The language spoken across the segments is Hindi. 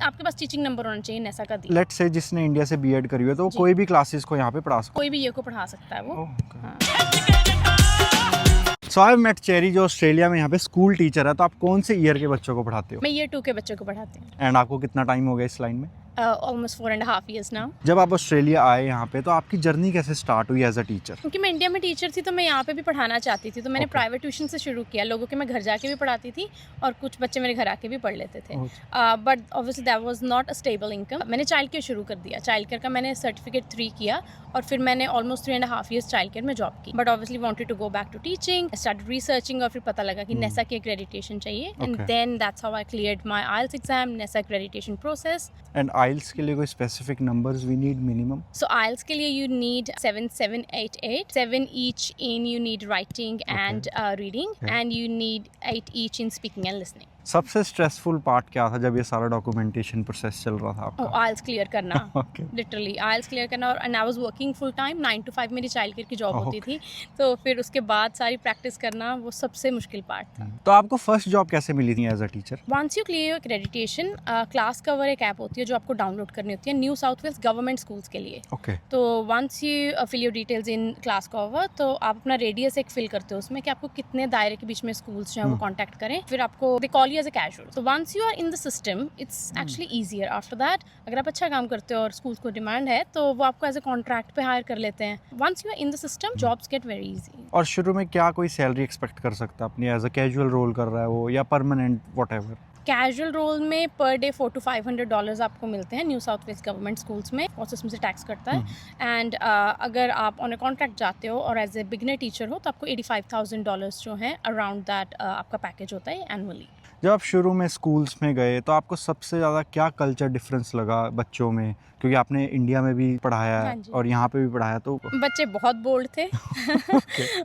आपके पास टीचिंग नंबर होना चाहिए नेसा का दिया। लेट्स से जिसने इंडिया से बीएड करी है तो वो जी। कोई भी क्लासेस को यहाँ पे पढ़ा सकता कोई भी ये को पढ़ा सकता है वो। है। हाँ। सो आई मेट चेरी जो ऑस्ट्रेलिया में यहाँ पे स्कूल टीचर है, तो आप कौन से ईयर के बच्चों को पढ़ाते हो मैं ईयर 2 के बच्चों को पढ़ाती हूँ। एंड आपको कितना टाइम हो गया इस लाइन में? Almost 4.5 years now. जब आप ऑस्ट्रेलिया आए यहाँ पे तो आपकी जर्नी कैसे स्टार्ट हुई एज अ टीचर? क्योंकि मैं इंडिया में टीचर थी तो मैं यहाँ पे भी पढ़ाना चाहती थी, तो मैंने Okay. प्राइवेट ट्यूशन से शुरू किया। लोगों के मैं घर जाके भी पढ़ाती थी और कुछ बच्चे मेरे घर आके भी पढ़ लेते थे। But obviously that was not a stable income. मैंने चाइल्ड केयर शुरू कर दिया। चाइल्ड केयर का मैंने सर्टिफिकेट 3 किया और फिर मैंने ऑलमोस्ट 3.5 years चाइल्ड केयर में जॉब की। But obviously wanted to go back to teaching, started researching और फिर पता लगा कि नेसा की एक्रेडिटेशन चाहिए and Okay. Then that's how I cleared my IELTS exam, NESA accreditation process. And IELTS के लिए कोई specific numbers we need minimum? So IELTS के लिए you need 7.788, 7 each in you need writing and reading, Okay. and you need 8 each in speaking and listening. सबसे स्ट्रेसफुल पार्ट क्या था जब ये सारा डॉक्यूमेंटेशन प्रोसेस चल रहा था Oh, आपका? IELTS क्लियर करना। Okay. लिटरली IELTS क्लियर करना। और and I was working full time 9 to 5 मेरी चाइल्ड केयर की जॉब Oh, होती थी, तो फिर उसके बाद सारी प्रैक्टिस करना वो सबसे मुश्किल पार्ट था। तो आपको फर्स्ट जॉब कैसे मिली थी as a teacher? Once you clear accreditation, class cover एक ऐप होती है जो आपको डाउनलोड करनी होती है New South Wales government schools के लिए। ओके। तो once you fill your details in class cover, तो आप अपना रेडियस एक फिल करते हो उसमें कि आपको कितने दायरे के बीच में स्कूल्स जो है वो कांटेक्ट करें। फिर आपको they call you as a casual. तो once you are in the system it's actually easier. After that अगर आप अच्छा काम करते हो और स्कूल्स को डिमांड है तो वो आपको एज अ कॉन्ट्रैक्ट पे हायर कर लेते हैं। Once you are in the system jobs get very easy. और शुरू में क्या कोई सैलरी एक्सपेक्ट कर सकता है अपनी एज अ कैजुअल रोल कर रहा है वो या परमानेंट व्हाटएवर? कैजुअल रोल में पर डे $400 to $500 आपको मिलते हैं New South Wales government schools में, और उसमें से टैक्स कटता है। एंड अगर आप ऑन अ कॉन्ट्रैक्ट जाते हो और एज ए बिगनर टीचर हो तो आपको $85,000 जो है अराउंड दैट आपका पैकेज होता है एनुअली। जब आप शुरू में स्कूल्स में गए तो आपको सबसे ज़्यादा क्या कल्चर डिफरेंस लगा बच्चों में, क्योंकि आपने इंडिया में भी पढ़ाया हाँ है जी। और यहाँ पे भी पढ़ाया तो बच्चे बहुत बोल्ड थे।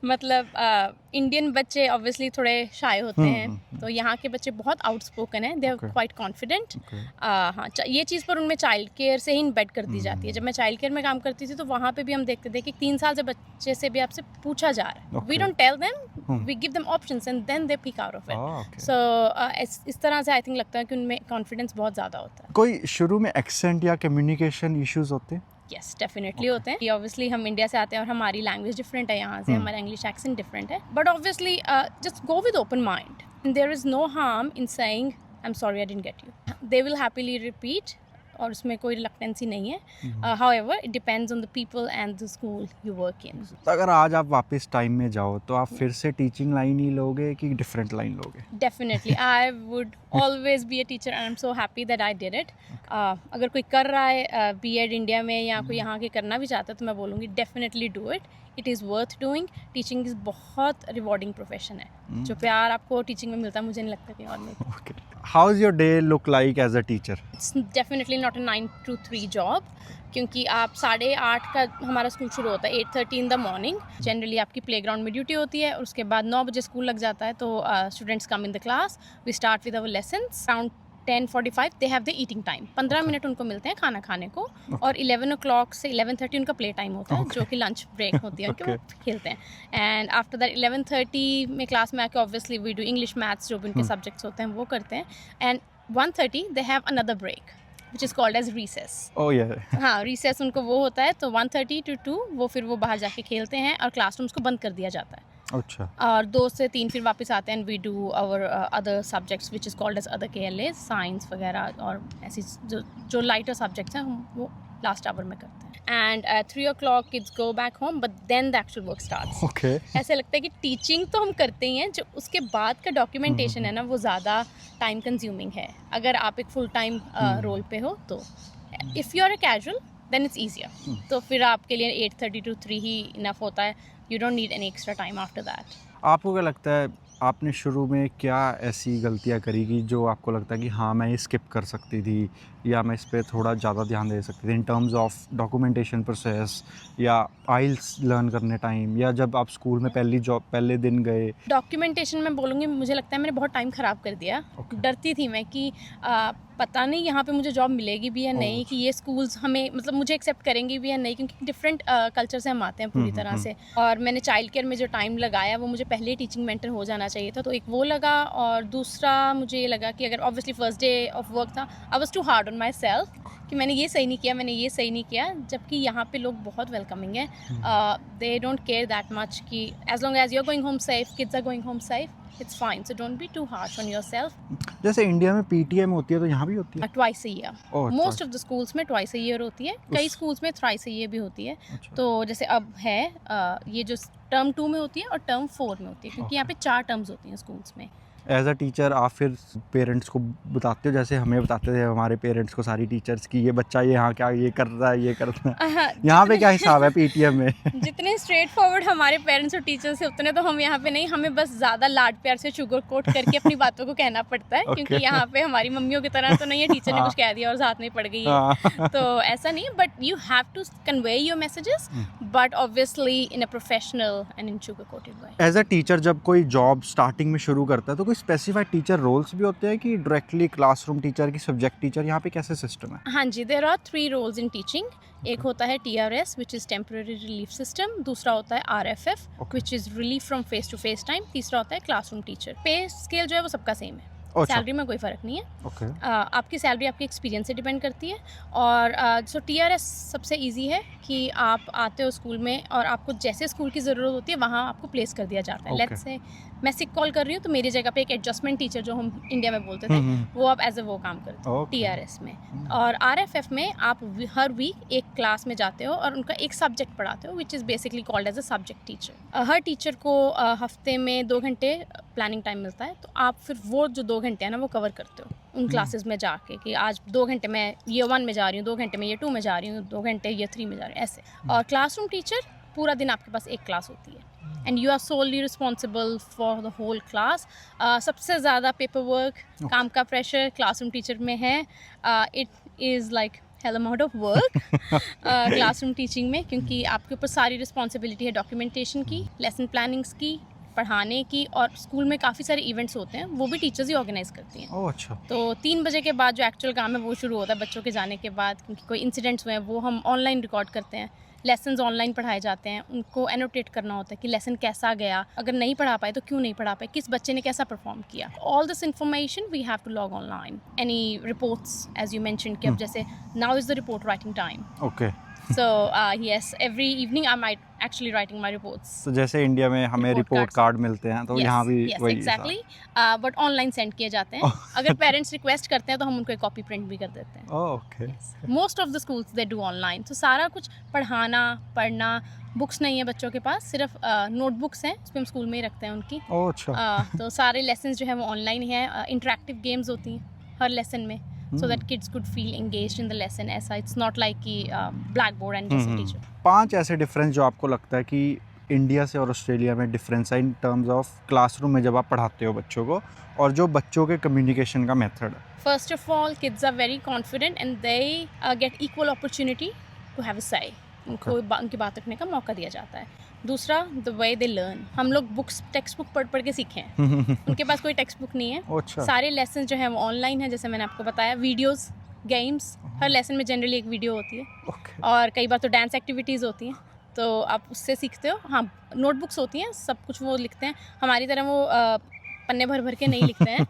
मतलब इंडियन बच्चे ऑब्वियसली थोड़े शाय होते हैं, तो यहाँ के बच्चे बहुत आउटस्पोकन हैं, they are Okay. Quite confident. Okay. हाँ, ये चीज़ पर उनमें चाइल्ड केयर से ही इम्बेड कर दी जाती है। जब मैं चाइल्ड केयर में काम करती थी तो वहाँ पे भी हम देखते थे कि 3 साल से बच्चे से भी आपसे पूछा जा रहा है। We Okay. Don't tell them, we give them options and then they pick out of it. Ah, okay. So इस तरह से आई थिंक लगता है कि उनमें कॉन्फिडेंस बहुत ज़्यादा होता है। कोई शुरू में एक्सेंट या कम्युनिकेशन इश्यूज होते हैं? यस डेफिनेटली होते हैं। ऑब्वियसली हम इंडिया से आते हैं और हमारी लैंग्वेज डिफरेंट है यहाँ से, हमारा इंग्लिश एक्सेंट डिफरेंट है। But obviously just go with open mind, there is no harm in saying I am sorry I didn't get you. They will happily repeat और उसमें कोई रिलक्टेंसी नहीं है। However it depends on the people and the school you work in. तो अगर आज आप वापस टाइम में जाओ तो आप फिर से टीचिंग लाइन ही लोगे कि डिफरेंट लाइन लोगे? Definitely I would always be a teacher and I am so happy that I did it. अगर कोई कर रहा है बीएड इंडिया में या कोई यहाँ के करना भी चाहता है तो मैं बोलूँगी definitely do it. It is worth doing. Teaching is बहुत रिवॉर्डिंग प्रोफेशन है। जो प्यार आपको टीचिंग में मिलता है मुझे नहीं लगता कहीं और मिलता। Okay. How is your day look like as a teacher? It's definitely not a 9 to 3 job, क्योंकि आप 8:30 का हमारा स्कूल शुरू होता है, 8:30 इन द मॉर्निंग। जनरली आपकी प्लेग्राउंड में ड्यूटी होती है और उसके बाद 9 बजे स्कूल लग जाता है। तो students come in the class, we start with our lessons around 10:45 they have the eating time. 15 minute उनको मिलते हैं खाना खाने को और 11 o'clock से 11:30 उनका प्ले टाइम होता है, जो कि लंच ब्रेक होती है उनके, वो खेलते हैं। एंड आफ्टर दैट 11:30 में क्लास में आके obviously we do English maths, जो भी उनके सब्जेक्ट्स होते हैं वो करते हैं। And 1:30 they have another break which is called as recess. Oh yeah. हाँ, रिसेस उनको वो होता है। तो 1:30 to 2 वो फिर वो बाहर जाके खेलते हैं और क्लासरूम्स को बंद कर दिया जाता है। अच्छा। और 2 से 3 फिर वापस आते हैं and we do our other subjects which is called as other KLA, science वगैरह और ऐसी जो लाइटर सब्जेक्ट्स हैं हम वो लास्ट आवर में करते हैं। And 3 o'clock kids go back home, but then the actual work starts. Okay. ऐसे लगता है कि टीचिंग तो हम करते ही हैं, जो उसके बाद का डॉक्यूमेंटेशन है ना वो ज़्यादा टाइम कंज्यूमिंग है अगर आप एक फुल टाइम रोल पे हो तो। If you are a casual then it's easier. तो फिर आपके लिए 8:30 to 3 ही इनफ होता है। You don't need any extra time after that. आपको क्या लगता है आपने शुरू में क्या ऐसी गलतियां करी कि जो आपको लगता है कि हाँ मैं ये स्किप कर सकती थी या मैं इस पे थोड़ा ज़्यादा ध्यान दे सकती थी in terms of documentation process या आइल्स लर्न करने टाइम, या जब आप स्कूल में पहले दिन गए? डॉक्यूमेंटेशन में बोलूँगी मुझे लगता है मैंने बहुत टाइम ख़राब कर दिया। Okay. डरती थी मैं कि पता नहीं यहाँ पे मुझे जॉब मिलेगी भी या नहीं, कि ये स्कूल्स हमें मतलब मुझे एक्सेप्ट करेंगी भी या नहीं, क्योंकि डिफरेंट कल्चर से हम आते हैं पूरी तरह से। और मैंने चाइल्ड केयर में जो टाइम लगाया वो मुझे पहले ही टीचिंग मेंटर हो जाना चाहिए था, तो एक वो लगा, और दूसरा मुझे ये लगा कि अगर obviously first day of work था, I was too hard on myself कि मैंने ये सही नहीं किया, मैंने ये सही नहीं किया, जबकि यहाँ पे लोग बहुत वेलकमिंग है। They don't care that much कि as long as you are going home safe, kids are going home safe, it's fine, so don't be too harsh on yourself. जैसे इंडिया में पीटीएम होती है तो यहाँ भी होती है? Twice a year. Oh, Most twice. of the schools में twice a year होती है, कई schools में thrice a year भी होती है। अच्छा। तो जैसे अब है ये जो टर्म 2 में होती है और टर्म 4 में होती है, क्योंकि यहाँ पे 4 टर्म्स होती हैं स्कूल्स में। एज अ टीचर आप फिर पेरेंट्स को बताते हो, जैसे हमें बताते थे हमारे पेरेंट्स को सारी टीचर्स की ये बच्चा ये यहाँ क्या ये कर रहा है, ये कर रहा है, यहाँ पे क्या हिसाब है पीटीएम में? जितने स्ट्रेट फॉरवर्ड हमारे पेरेंट्स और टीचर्स से उतने तो हम यहाँ पे नहीं, हमें बस ज़्यादा लाड प्यार से शुगर कोट करके अपनी बातों को कहना पड़ता है, क्योंकि यहाँ पे हमारी मम्मियों की तरह तो नहीं है टीचर ने कुछ कह दिया और साथ में पड़ गई है, तो ऐसा नहीं। But you have to convey your messages, but obviously in a professional and in sugar coated way. As a teacher जब कोई जॉब स्टार्टिंग में शुरू करता है तो कोई स्पेसिफाइड टीचर रोल्स भी होते हैं कि डायरेक्टली क्लासरूम टीचर की सब्जेक्ट टीचर, यहाँ पे कैसे सिस्टम है? हाँ जी, there are 3 roles in teaching. एक होता है TRS which is temporary relief system, दूसरा होता है RFF which is relief from face to face time, तीसरा होता है क्लासरूम टीचर। पे स्केल जो है वो सबका सेम है, सैलरी में कोई फ़र्क नहीं है। ओके। आपकी सैलरी आपके एक्सपीरियंस से डिपेंड करती है। और सो TRS सबसे इजी है कि आप आते हो स्कूल में और आपको जैसे स्कूल की ज़रूरत होती है वहाँ आपको प्लेस कर दिया जाता है। लेट्स से मैं सिक कॉल कर रही हूँ तो मेरी जगह पे एक एडजस्टमेंट टीचर जो हम इंडिया में बोलते थे वो आप एज ए वो काम करते हो TRS में। और RFF में आप हर वीक एक क्लास में जाते हो और उनका एक सब्जेक्ट पढ़ाते हो which is basically called as a subject teacher. हर टीचर को हफ्ते में 2 घंटे प्लानिंग टाइम मिलता है, तो आप फिर वो जो 2 घंटे हैं ना वो कवर करते हो उन क्लासेस में जाके, कि आज 2 घंटे मैं ईयर 1 में जा रही हूँ, 2 घंटे मैं ईयर 2 में जा रही हूँ, 2 घंटे ईयर 3 में जा रही हूँ, ऐसे। और क्लासरूम टीचर पूरा दिन आपके पास एक क्लास होती है and you are solely responsible for the whole class. सबसे ज़्यादा पेपर वर्क, काम का प्रेशर क्लासरूम टीचर में है। It is like hell amount of work classroom teaching में, क्योंकि आपके ऊपर सारी रिस्पॉन्सिबिलिटी है डॉक्यूमेंटेशन की, लेसन प्लानिंग्स की, पढ़ाने की, और स्कूल में काफ़ी सारे इवेंट्स होते हैं वो भी टीचर्स ही ऑर्गेनाइज करती हैं। ओह अच्छा। तो 3 बजे के बाद जो एक्चुअल काम है वो शुरू होता है बच्चों के जाने के बाद, क्योंकि कोई इंसिडेंट्स हुए हैं वो हम ऑनलाइन रिकॉर्ड करते हैं, लेसन्स ऑनलाइन पढ़ाए जाते हैं, उनको एनोटेट करना होता है कि लेसन कैसा गया, अगर नहीं पढ़ा पाए तो क्यों नहीं पढ़ा पाए, किस बच्चे ने कैसा परफॉर्म किया। All this information we have to log online. Any reports as you mention कि अब जैसे now is the report writing time, okay. so yes, every evening I might actually writing my reports. तो जैसे इंडिया में हमें Report रिपोर्ट cards. कार्ड मिलते हैं तो Yes, यहाँ भी yes, वही exactly. But ऑनलाइन सेंड किए जाते हैं। अगर पेरेंट्स रिक्वेस्ट करते हैं तो हम उनको एक कॉपी प्रिंट भी कर देते हैं। Okay. Most of the schools they do online. तो सारा कुछ पढ़ाना, पढ़ना, बुक्स नहीं है बच्चों के पास, सिर्फ नोटबुक्स हैं, उसमें हम स्कूल में ही रखते हैं उनकी। ओह अच्छा। तो सारे लेसन्स जो है वो ऑनलाइन ही है। इंटरेक्टिव गेम्स होती हैं हर लेसन में, so that kids could feel engaged in the lesson. ऐसा it's not like कि blackboard and just a teacher. 5 ऐसे डिफरेंस जो आपको लगता है कि इंडिया से और ऑस्ट्रेलिया में डिफरेंस है इन टर्म्स ऑफ क्लासरूम में जब आप पढ़ाते हो बच्चों को, और जो बच्चों के कम्युनिकेशन का मेथड है? First of all, kids are very confident and they get equal opportunity to have a say. उनको उनकी बात रखने का मौका दिया जाता है। दूसरा, द वे दे लर्न। हम लोग बुक्स टेक्स्ट बुक पढ़ के सीखे हैं, उनके पास कोई टेक्स्ट बुक नहीं है। अच्छा। सारे लेसन जो है वो ऑनलाइन है, जैसे मैंने आपको बताया, वीडियोस, गेम्स, हर लेसन में जनरली एक वीडियो होती है। Okay. और कई बार तो डांस एक्टिविटीज़ होती हैं, तो आप उससे सीखते हो। हाँ, नोटबुक्स होती हैं, सब कुछ वो लिखते हैं, हमारी तरह वो पन्ने भर भर के नहीं लिखते हैं।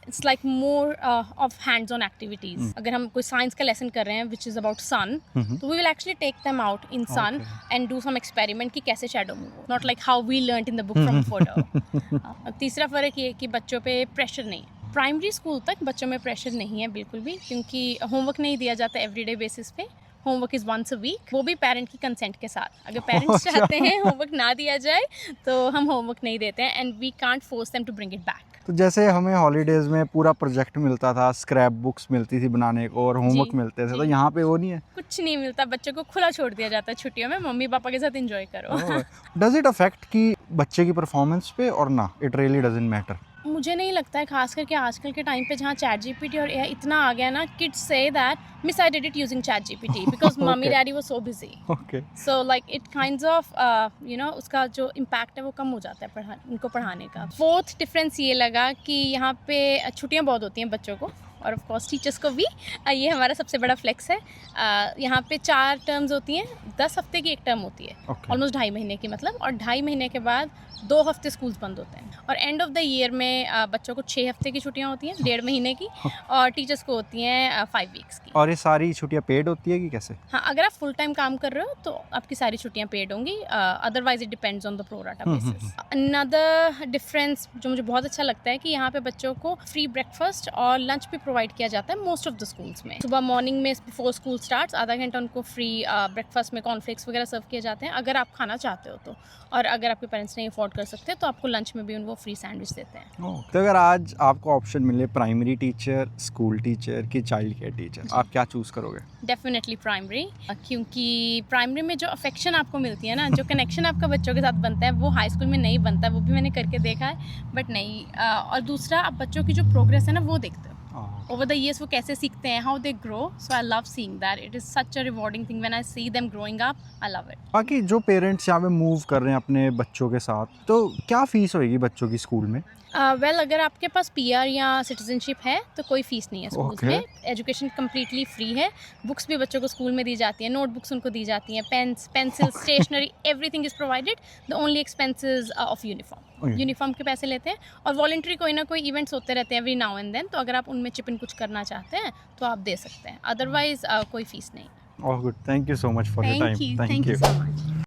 It's like more of hands on activities. अगर हम कोई साइंस का लेसन कर रहे हैं विच इज़ अबाउट सन, तो we will actually take them out in sun and do some experiment कि कैसे शैडो मूव हो, not like how we learned in the book from photo. तीसरा फ़र्क ये है कि बच्चों पे प्रेशर नहीं है। प्राइमरी स्कूल तक बच्चों में प्रेशर नहीं है बिल्कुल भी, क्योंकि होमवर्क नहीं दिया जाता एवरीडे बेसिस पे। Homework is once a week, वो भी पेरेंट की कंसेंट के साथ। अगर पेरेंट्स चाहते हैं होमवर्क ना दिया जाए तो हम होमवर्क नहीं देते हैं, and we can't force them to bring it back. तो जैसे हमें हॉलीडेज में पूरा प्रोजेक्ट मिलता था, स्क्रैप बुक्स मिलती थी बनाने को और होमवर्क मिलते थे, तो यहाँ पे वो नहीं है? कुछ नहीं मिलता, बच्चों को खुला छोड़ दिया जाता है छुट्टियों में, मम्मी पापा के साथ एंजॉय करो। डज इट अफेक्ट कि बच्चे की परफॉर्मेंस पे, और ना इट रियली डजंट मैटर? मुझे नहीं लगता है, खास करके आजकल के टाइम पे जहाँ चैट जीपीटी और AI इतना आ गया ना, kids say that miss I did it using chat GPT because mummy daddy was so busy. Okay. So like it kinds of you know उसका जो इम्पैक्ट है वो कम हो जाता है उनको पढ़ाने का। फोर्थ डिफरेंस ये लगा कि यहाँ पे छुट्टियाँ बहुत होती हैं बच्चों को, और ऑफ कोर्स टीचर्स को भी। ये हमारा सबसे बड़ा फ्लेक्स है। यहाँ पे 4 टर्म्स होती हैं, 10 हफ्ते की एक टर्म होती है, Okay. ऑलमोस्ट 2.5 महीने की मतलब, और 2.5 महीने के बाद 2 हफ्ते स्कूल्स बंद होते हैं। और एंड ऑफ द ईयर में बच्चों को 6 हफ्ते की छुट्टियाँ होती हैं, 1.5 महीने की, और टीचर्स को होती हैं 5 वीक्स की। और ये सारी छुट्टियाँ पेड होती है कि कैसे? हाँ, अगर आप फुल टाइम काम कर रहे हो तो आपकी सारी छुट्टियाँ पेड होंगी, otherwise it depends on the pro rata basis. Another difference जो मुझे बहुत अच्छा लगता है कि यहाँ पे बच्चों को फ्री ब्रेकफास्ट और लंच भी प्रोवाइड किया जाता है मोस्ट ऑफ द स्कूल्स में। सुबह मॉर्निंग में बिफोर स्कूल स्टार्ट्स आधा घंटा उनको फ्री ब्रेकफास्ट में कॉर्नफ्लेक्स वगैरह सर्व किए जाते हैं अगर आप खाना चाहते हो तो, और अगर आपके पेरेंट्स नहीं अफोर्ड कर सकते तो आपको लंच में भी उनको फ्री सैंडविच देते हैं। तो अगर आज आपको ऑप्शन मिले प्राइमरी टीचर, स्कूल टीचर कि चाइल्ड केयर टीचर, आप क्या चूज़ करोगे? डेफिनेटली प्राइमरी, क्योंकि प्राइमरी में जो अफेक्शन आपको मिलती है ना, जो कनेक्शन आपका बच्चों के साथ बनता है, वो हाई स्कूल में नहीं बनता। वो भी मैंने करके देखा है, बट नहीं। और दूसरा, आप बच्चों की जो प्रोग्रेस है ना वो देखते हो ओवर द ईयर्स, वो कैसे सीखते हैं, how they grow. So I love seeing that, it is such a rewarding thing when I see them growing up, I love it. बाकी जो पेरेंट्स यहाँ पे मूव कर रहे हैं अपने बच्चों के साथ, तो क्या फ़ीस होएगी बच्चों की स्कूल में? वेल अगर आपके पास PR या सिटीजनशिप है तो कोई फीस नहीं है स्कूल्स Okay. में। एजुकेशन कम्प्लीटली फ्री है। बुक्स भी बच्चों को स्कूल में दी जाती हैं, नोटबुक्स उनको दी जाती हैं, pens, pencil, stationery, everything is provided. The only expenses of uniform, Okay. Uniform के पैसे लेते हैं। और वॉलंटरी कोई ना कोई इवेंट्स होते रहते हैं एवरी नाउ एंड देन, तो अगर आप उनमें चिप इन कुछ करना चाहते हैं तो आप दे सकते हैं, अदरवाइज कोई फीस नहीं। Oh, good. Thank you so much for your time. Thank you so much.